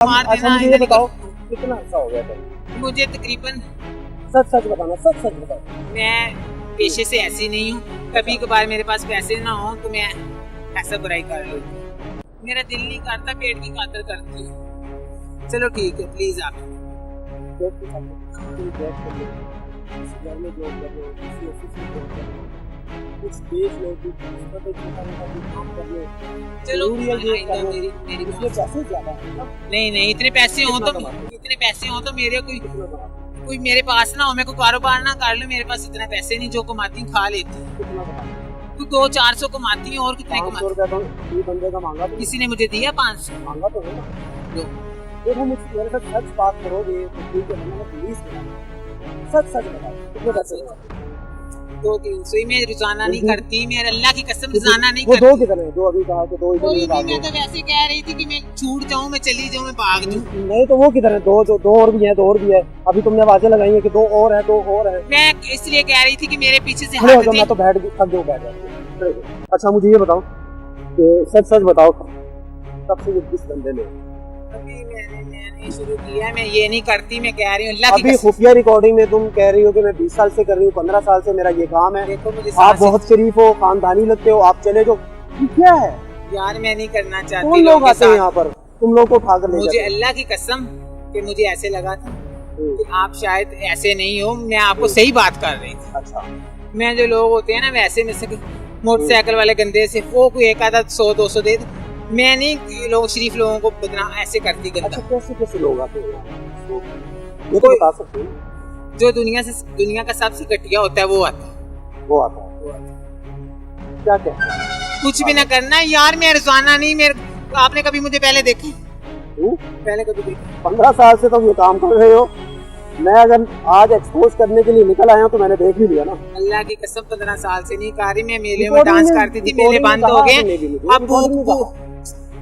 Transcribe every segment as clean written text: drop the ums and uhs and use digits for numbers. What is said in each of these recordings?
मार अच्छा देना। मुझे ये बताओ कितना अच्छा हो गया था? मुझे तकरीबन, सच सच बताना, सच सच बताओ। मैं पेशे से ऐसी नहीं हूँ, कभी कभार मेरे पास पैसे ना हो तो मैं ऐसा बुराई कर लूँ। मेरा दिल नहीं करता, पेट की खातिर करती हूँ। चलो ठीक है, प्लीज आप जॉब के साथ तुम जॉब कर लो, किसी घर में जॉब कर लो, किसी ऑफिस में जॉब कर लो, कुछ बेच लो, कुछ छोटा मोटा कुछ काम कर लो। चलो जरूरी है ये आइंदा करना। मेरी इसलिए बात। पैसे ज्यादा है ना? नहीं नहीं, इतने पैसे हो तो कितना कमाते हो? मेरे कितना कमाते कोई मेरे पास ना हो, मैं कोई कारोबार ना कर लूं, मेरे पास इतना पैसे नहीं, जो कमाती हूँ खा लेती हूँ। हो? कितना कमाते हो? तू 200-400 कमाती है और कितने 500 कमाती? रुपया तो ये बंदे का मांगा तो किसी ने मुझे दिया 500? मांगा तो है ना। दो। देखो मुझसे मेरे साथ सच बात करोगे तो ठीक है, मैं पुलिस में सच सच बताओ कितने पैसे हो? 200-300 ही, मैं रोजाना नहीं करती, मैं अल्लाह की कसम रोजाना नहीं वो दो करती। कितने हैं? जो अभी कहा कि दो कोई इतने भी, बात मैं तो वैसे कह रही थी कि मैं छूट जाऊं, मैं चली जाऊं, मैं भाग जाऊं। नहीं तो वो किधर है? दो जो दो और भी है, दो और भी है। अभी तुमने आवाजें लगाई है कि दो और है, दो और है। मैं इसलिए कह रही थी कि मेरे पीछे से खड़े हो हट जाओ, दे। मैं तो बैठ गई, थक गई, बैठ जाती हूँ। खड़े हो जाओ। अच्छा मुझे ये बताओ कि सच सच बताओ कब से ये किस धंधे में हो? अभी मैंने शुरू किया है, मैं ये नहीं करती, मैं कह रही हूँ अल्लाह की अभी कसम। खुफिया रिकॉर्डिंग में तुम कह रही हो कि मैं 20 साल से कर रही हूँ, 15 साल से मेरा ये काम है, देखो मुझे आप सांस- बहुत शरीफ हो, खानदानी लगते हो, आप चले जाओ। ये क्या है? यार मैं नहीं करना चाहती कौन लोग लोगों के आते हैं साथ। यहाँ पर तुम लोग को उठा कर ले मुझे जाते हैं? अल्लाह की कसम कि मुझे ऐसे लगा था कि आप शायद ऐसे नहीं हो, मैं आपको सही बात कर रही थी। अच्छा मैं जो लोग होते हैं ना वैसे में से मोटरसाइकिल वाले गंदे से, वो कोई एक आधा 100-200 दे दे, मैं नहीं लोग शरीफ लोगों को बदनाम ऐसे करती गंदा। अच्छा कैसे कैसे लोग आते हैं यहाँ? ये तो बता सकते हो? जो दुनिया का सबसे घटिया होता है वो आता है। वो आता है क्या क्या? कुछ भी ना करना है यार, मैं रोजाना नहीं, मेरे आपने कभी मुझे पहले देखा? पहले कभी देखा? 15 साल से तुम ये काम कर रहे हो, मैं अगर आज एक्सपोज करने के लिए निकल आया हूँ तो मैंने देख भी लिया ना। अल्लाह की कसम 15 साल से नहीं कर रही, मैं मेले में रिकॉर्डिंग डांस में- करती थी, रिकॉर्डिंग मेले में बंद कहा हो गए। आपने भी मुझे, अब रिकॉर्डिंग में कहा।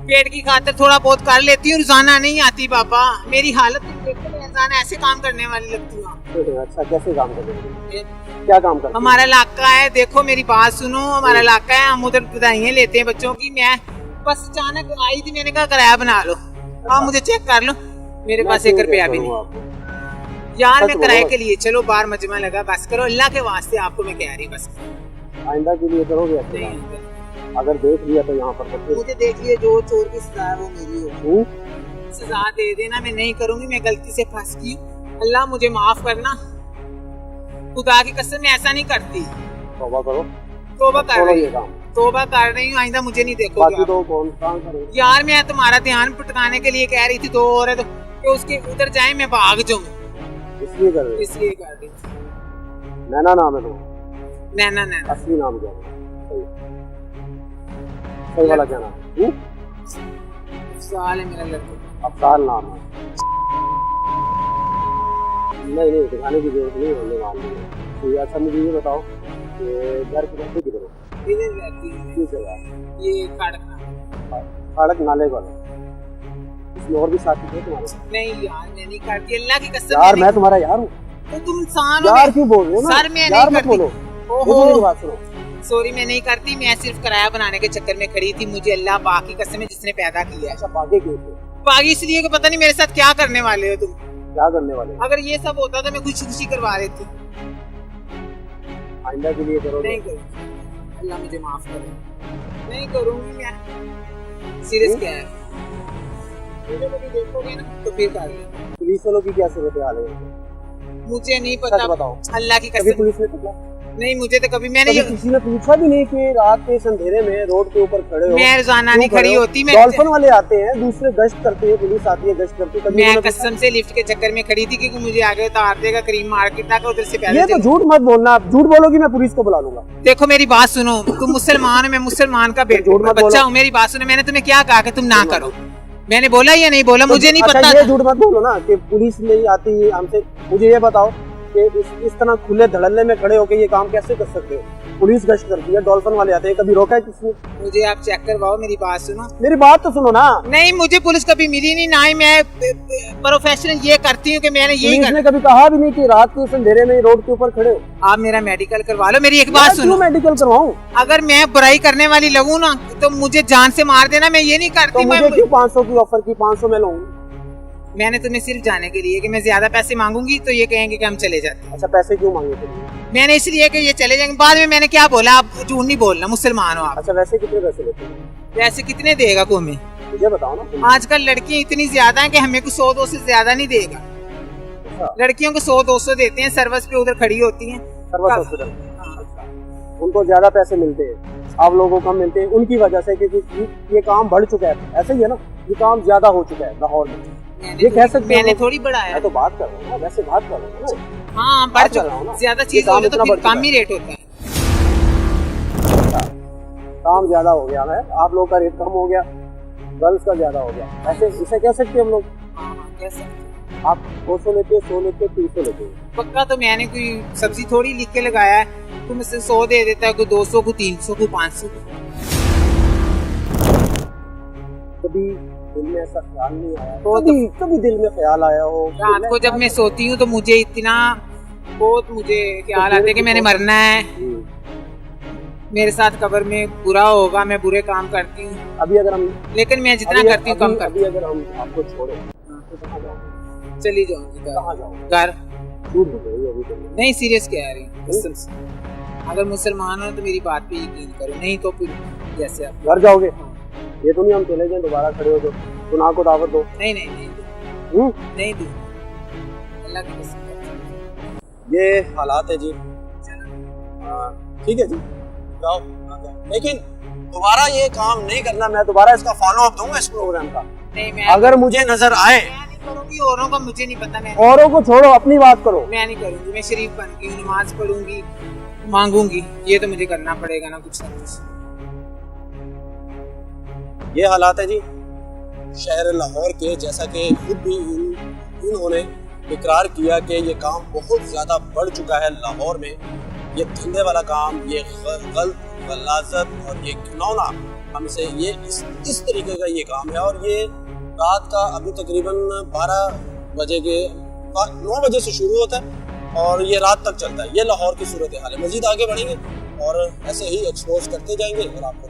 पेट की खातिर थोड़ा बहुत कर लेती हूँ, रोजाना नहीं आती बाबा। मेरी हालत तुम देखो, मैं रोजाना ऐसे काम करने वाली लगती हूँ। अच्छा कैसे काम कर रहे हो? क्या काम करते हो? हमारा इलाका है, देखो मेरी बात सुनो, हमारा इलाका है, हम उधर बधाइयाँ लेते हैं बच्चों की। मैं बस अचानक आई थी, मैंने कहा किराया बना लो, आप मुझे चेक कर लो, मेरे पास 1 रुपया भी नहीं। यार मैं किराए के लिए, चलो बाहर मजमा लगा, बस करो अल्लाह के वास्ते, आपको मैं कह रही हूँ बस। आइंदा के लिए करोगे ऐसे नहीं, काम? अगर देख लिया तो यहाँ पर तो फिर मुझे देख लिए, जो चोर की सजा है वो मेरी हो, सजा दे देना, मैं नहीं करूंगी, मैं गलती से फंस गई हूँ, अल्लाह मुझे माफ करना, खुदा की कसम मैं ऐसा नहीं करती। तौबा करो, तौबा कर छोड़ो रही ये हूँ, काम। तौबा कर रही हूँ, आइंदा मुझे नहीं देखोगे बाकी आप। तो कौन काम करे? यार मैं तुम्हारा ध्यान भटकाने के लिए कह रही थी, 2 और है तो कि उसके उधर जाए, मैं भाग जाऊँ, इसलिए कर रहे हो? इसलिए कर रही थी। नैना नाम है तुम्हारा? नैना नैना असली नाम क्या है? सही वाला क्या नाम? साल है मेरा लड़का। अफसार नाम है। नहीं नहीं दिखाने की जरूरत नहीं, होने वाली है। तो अच्छा मुझे ये बताओ कि घर की रहती किधर हो? इधर रहती है किस जगह? ये खड़कना। सड़क नाले पर। इसमें और भी साथी थे तुम्हारे? नहीं यार मैं नहीं करती, अल्लाह की कसम। यार मैं तुम्हारा यार हूँ। तो तुम इंसान हो, यार क्यों बोल रहे हो ना? सर मैं यार नहीं मत करती। बोलो। ओहो मेरी बात सुनो। सॉरी मैं नहीं करती, मैं सिर्फ किराया बनाने के चक्कर में खड़ी थी, मुझे अल्लाह पाक की कसम है जिसने पैदा किया है। अच्छा भागे क्यों थे? पागी इसलिए कि पता नहीं मेरे साथ क्या करने वाले हो तुम। क्या करने वाले? अगर ये सब होता तो मैं खुशी खुशी करवा देती। आइंदा के लिए करो। नहीं करूँगी, अल्लाह मुझे माफ करे, नहीं करूँगी मैं। सीरियस क्या है, मुझे कभी देखोगे ना तो फिर कर लेना। पुलिस वालों की क्या सूरत हाल है? मुझे नहीं सच पता, बताओ। अल्लाह की कभी कसम पुलिस ने पकड़ा? नहीं, मुझे तो कभी मैंने कभी किसी ने पूछा भी नहीं कि रात के अंधेरे में रोड के ऊपर खड़े हो? मैं रोजाना नहीं क्यों खड़ी हो? होती, मैं डॉल्फिन वाले आते हैं, दूसरे गश्त करते हैं, पुलिस आती है गश्त करती है। कभी मैं उन्होंने कसम से लिफ्ट के चक्कर में खड़ी थी क्योंकि मुझे आगे उतार देगा करीम मार्केट तक, उधर से पूछा? पहले ये तो झूठ मत बोलना, आप झूठ बोलोगी मैं पुलिस को बुला लूंगा। देखो मेरी बात सुनो, तुम मुसलमान हो, मैं मुसलमान का झूठ मत बच्चा बोलो। हूँ, मेरी बात सुनो, मैंने तुम्हें क्या कहा कि तुम ना करो? मैंने बोला या नहीं बोला? मुझे नहीं अच्छा, पता ये झूठ मत बोलो ना कि पुलिस नहीं आती हमसे। मुझे ये बताओ कि इस तरह खुले धड़ल्ले में खड़े होकर ये काम कैसे कर सकते हो? पुलिस गश्त करती है, डॉल्फिन वाले आते हैं, कभी रोका है किसने? मुझे आप चेक करवाओ, मेरी बात सुनो। मेरी बात तो सुनो ना। नहीं मुझे पुलिस कभी मिली नहीं, ना ही मैं प्रोफेशनल ये करती हूँ कि मैंने यही पुलिस कर। ने कभी कहा भी नहीं कि रात के इस अंधेरे में रोड के ऊपर खड़े हो। आप मेरा मेडिकल करवा लो। मेरी एक बात सुनो, मेडिकल करवाऊं? अगर मैं बुराई करने वाली लगूँ ना तो मुझे जान से मार देना, मैं ये नहीं तो करती। मुझे क्यों 500 की ऑफर की? 500 में लूँ। मैंने तुम्हें सिर्फ जाने के लिए कि मैं ज्यादा पैसे मांगूंगी तो ये कहेंगे कि हम चले जाते हैं। अच्छा, पैसे क्यों मांगे थे? मैंने इसलिए कि ये चले जाएंगे। बाद में मैंने क्या बोला, आप झूठ नहीं बोलना, मुसलमान हो आप। अच्छा, वैसे कितने पैसे लेते हैं? वैसे कितने देगा को हमें? मुझे बताओ ना। आजकल लड़कियां इतनी ज्यादा हैं कि हमें को 100-200 से ज्यादा नहीं देगा। अच्छा, लड़कियों को 100-200 देते हैं, सर्विस पे उधर खड़ी होती हैं। Service hospital. अच्छा, उनको ज्यादा पैसे मिलते हैं, आप लोगों को कम मिलते हैं, उनकी वजह से, क्योंकि ये काम बढ़ चुका है। ऐसा ही है ना, ये काम ज्यादा हो चुका है लाहौर में। ये कह सकते हैं, मैंने थोड़ी बढ़ाया। मैं तो बात कर रहा हूँ ना, वैसे बात कर रहा हूँ ना। हाँ, बढ़ चुका, ज्यादा चीज हो तो फिर कम ही रेट होता है। काम ज्यादा हो गया है, आप लोग का रेट कम हो गया, गर्ल्स का ज्यादा हो गया, ऐसे इसे कह सकते हैं हम लोग। कैसे आप 200 लेते हो, 100 लेते हो, 300 लेते हो। पक्का तो मैंने कोई सब्जी थोड़ी लिख के लगाया है, तो मुझसे 100 दे देता है, कोई 200 को, 300 को, 500 को। कभी दिल में ऐसा ख्याल नहीं आया? कभी दिल में ख्याल आया हो? रात को जब मैं सोती हूँ तो मुझे इतना बहुत मुझे ख्याल आता है कि मैंने मरना है, मेरे साथ कब्र में बुरा होगा, मैं बुरे काम करती हूँ। अभी अगर हम, लेकिन मैं जितना करती हूँ कम करती अभी अगर हम आपको छोड़े तो कहाँ जाओगे? चली जाऊंगी कहाँ जाओगे? घर। झूठ बोल रही हो अभी तो। नहीं, सीरियस कह रही हूँ कसम से। अगर मुसलमान हो तो मेरी बात पे यकीन करो, नहीं तो फिर जैसे आप घर जाओगे। ये तो नहीं हम चले जाए दोबारा खड़े हो तो गुनाह को दावत दो। नहीं नहीं नहीं नहीं दी, अल्लाह की कसम। ये हालात है जी। ठीक है जी, जाओ। लेकिन दोबारा ये काम नहीं करना, मैं दोबारा इसका फॉलो अप दूंगा इस प्रोग्राम का। नहीं, मैं अगर मुझे नजर आए, मैं नहीं करूंगी, औरों का मुझे नहीं पता। मैं औरों को छोड़ो, अपनी बात करो। मैं नहीं करूंगी, मैं शरीफ बन के नमाज पढ़ूंगी, मांगूंगी, ये तो मुझे करना पड़ेगा ना कुछ ना कुछ। ये हालात है जी शहर लाहौर के, जैसा कि खुद भी इन्होंने इकरार किया कि ये काम बहुत ज़्यादा बढ़ चुका है लाहौर में। ये धंधे वाला काम, ये गलाजत और ये घिनौना हमसे, ये इस तरीके का ये काम है। और ये रात का अभी तकरीबन 12 बजे के 9 बजे से शुरू होता है और ये रात तक चलता है। ये लाहौर की सूरत हाल है। मज़ीद आगे बढ़ेंगे और ऐसे ही एक्सपोज करते जाएंगे और आपको